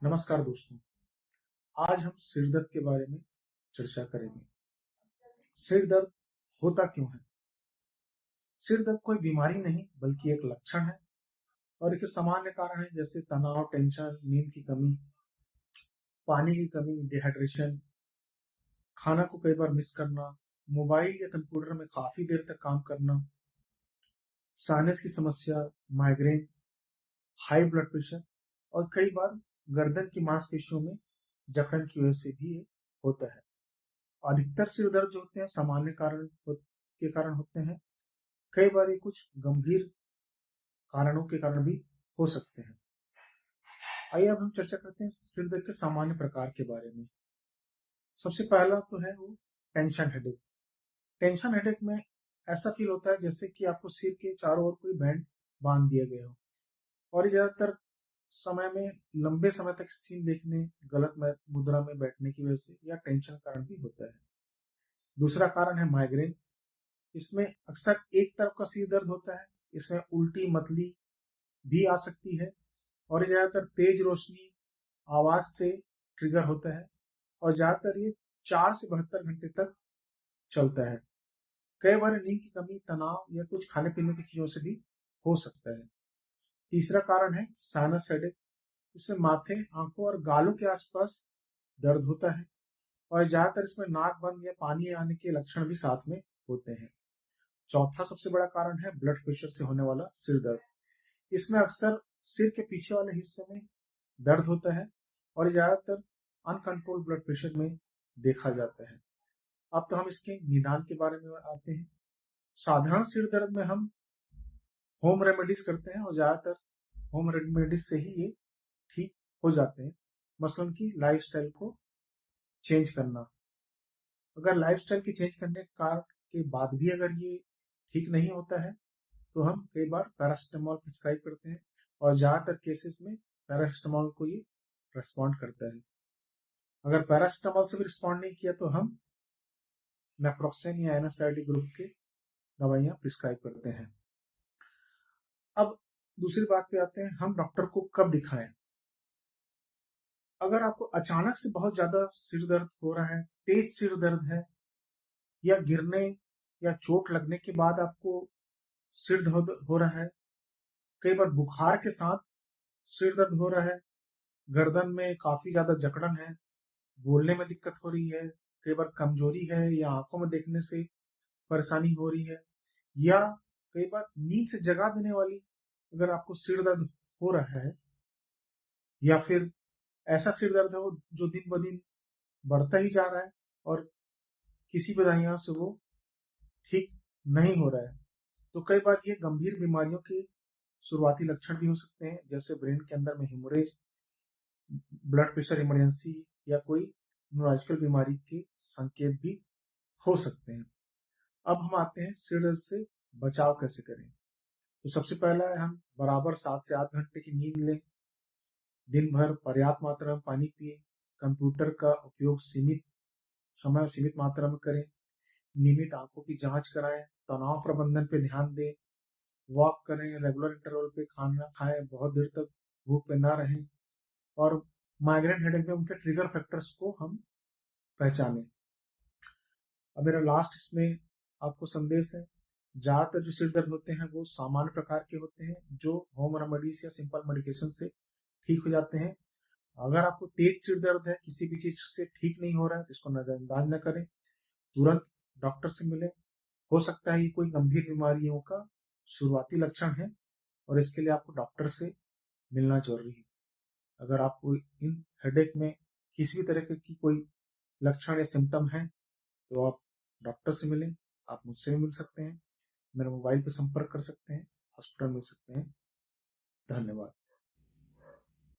नमस्कार दोस्तों। आज हम सिर दर्द के बारे में चर्चा करेंगे। सिर दर्द होता क्यों है? सिर दर्द कोई बीमारी नहीं बल्कि एक लक्षण है और एक सामान्य कारण है, जैसे तनाव, टेंशन, नींद की कमी, पानी की कमी, डिहाइड्रेशन, खाना को कई बार मिस करना, मोबाइल या कंप्यूटर में काफी देर तक काम करना, साइनस की समस्या, माइग्रेन, हाई ब्लड प्रेशर और कई बार गर्दन की मांसपेशियों में जकड़न की वजह से भी ये होता है। अधिकतर सिर दर्द जो होते हैं सामान्य के कारण होते हैं। कई बार ये कुछ गंभीर कारणों के कारण भी हो सकते हैं। आइए अब हम चर्चा करते हैं सिर दर्द के सामान्य प्रकार के बारे में। सबसे पहला तो है वो टेंशन हेडेक। टेंशन हेडेक में ऐसा फील होता है जैसे कि आपको सिर के चारों ओर कोई बैंड बांध दिया गया हो, और ये ज्यादातर समय में लंबे समय तक स्क्रीन देखने, गलत मुद्रा में बैठने की वजह से या टेंशन कारण भी होता है। दूसरा कारण है माइग्रेन। इसमें अक्सर एक तरफ का सिर दर्द होता है। इसमें उल्टी, मतली भी आ सकती है और ये ज्यादातर तेज रोशनी, आवाज से ट्रिगर होता है और ज्यादातर ये 4 से 72 घंटे तक चलता है। कई बार नींद की कमी, तनाव या कुछ खाने पीने की चीजों से भी हो सकता है। तीसरा कारण है साइनस हेडेक। इसमें माथे, आंखों और गालों के आसपास दर्द होता है और ज्यादातर इसमें नाक बंद या पानी आने के लक्षण भी साथ में होते हैं। चौथा सबसे बड़ा कारण है ब्लड प्रेशर से होने वाला सिर दर्द। इसमें अक्सर सिर के पीछे वाले हिस्से में दर्द होता है और ज्यादातर अनकंट्रोल ब्लड प्रेशर में देखा जाता है। अब तो हम इसके निदान के बारे में आते हैं। साधारण सिर दर्द में हम होम रेमेडीज करते हैं और ज्यादातर होम रेमेडीज से ही ये ठीक हो जाते हैं। मसलन की लाइफस्टाइल को चेंज करना। अगर लाइफस्टाइल की चेंज करने के बाद भी अगर ये ठीक नहीं होता है तो हम कई बार पैरासिटामोल प्रिस्क्राइब करते हैं और ज्यादातर केसेस में पैरासिटामोल को ये रिस्पॉन्ड करता है। अगर पैरासिटामोल से भी रिस्पॉन्ड नहीं किया तो हम नेप्रोक्सेन या एनासाइडी ग्रुप के दवाइयां प्रिस्क्राइब करते हैं। अब दूसरी बात पे आते हैं, हम डॉक्टर को कब दिखाएं। अगर आपको अचानक से बहुत ज्यादा सिर दर्द हो रहा है, तेज सिर दर्द है, या गिरने या चोट लगने के बाद आपको सिर दर्द हो रहा है, कई बार बुखार के साथ सिर दर्द हो रहा है, गर्दन में काफी ज्यादा जकड़न है, बोलने में दिक्कत हो रही है, कई बार कमजोरी है या आंखों में देखने से परेशानी हो रही है, या कई बार नींद से जगा देने वाली अगर आपको सिर दर्द हो रहा है, या फिर ऐसा सिर दर्द है वो जो दिन ब दिन बढ़ता ही जा रहा है और किसी भी दवाइयों से वो ठीक नहीं हो रहा है, तो कई बार ये गंभीर बीमारियों के शुरुआती लक्षण भी हो सकते हैं, जैसे ब्रेन के अंदर में हेमोरेज, ब्लड प्रेशर इमरजेंसी या कोई न्यूरोलॉजिकल बीमारी के संकेत भी हो सकते हैं। अब हम आते हैं सिर दर्द से बचाव कैसे करें। तो सबसे पहला है, हम बराबर 7 से 8 घंटे की नींद लें, दिन भर पर्याप्त मात्रा में पानी पिए, कंप्यूटर का उपयोग सीमित मात्रा में करें, नियमित आंखों की जांच कराएं, तनाव प्रबंधन पे ध्यान दें, वॉक करें, रेगुलर इंटरवल पे खाना खाएं, बहुत देर तक भूख पे ना रहें, और माइग्रेन हेडेक में उनके ट्रिगर फैक्टर्स को हम पहचानें। अब मेरा लास्ट इसमें आपको संदेश है, ज्यादातर जो सिर दर्द होते हैं वो सामान्य प्रकार के होते हैं जो होम रेमेडीज या सिंपल मेडिकेशन से ठीक हो जाते हैं। अगर आपको तेज सिर दर्द है, किसी भी चीज से ठीक नहीं हो रहा है, तो इसको नजरअंदाज न करें, तुरंत डॉक्टर से मिलें। हो सकता है ये कोई गंभीर बीमारियों का शुरुआती लक्षण है और इसके लिए आपको डॉक्टर से मिलना जरूरी है। अगर आपको इन हेडेक में किसी भी तरह की कोई लक्षण या सिम्टम है तो आप डॉक्टर से मिलें। आप मुझसे भी मिल सकते हैं, मेरे मोबाइल पर संपर्क कर सकते हैं, हॉस्पिटल मिल सकते हैं। धन्यवाद।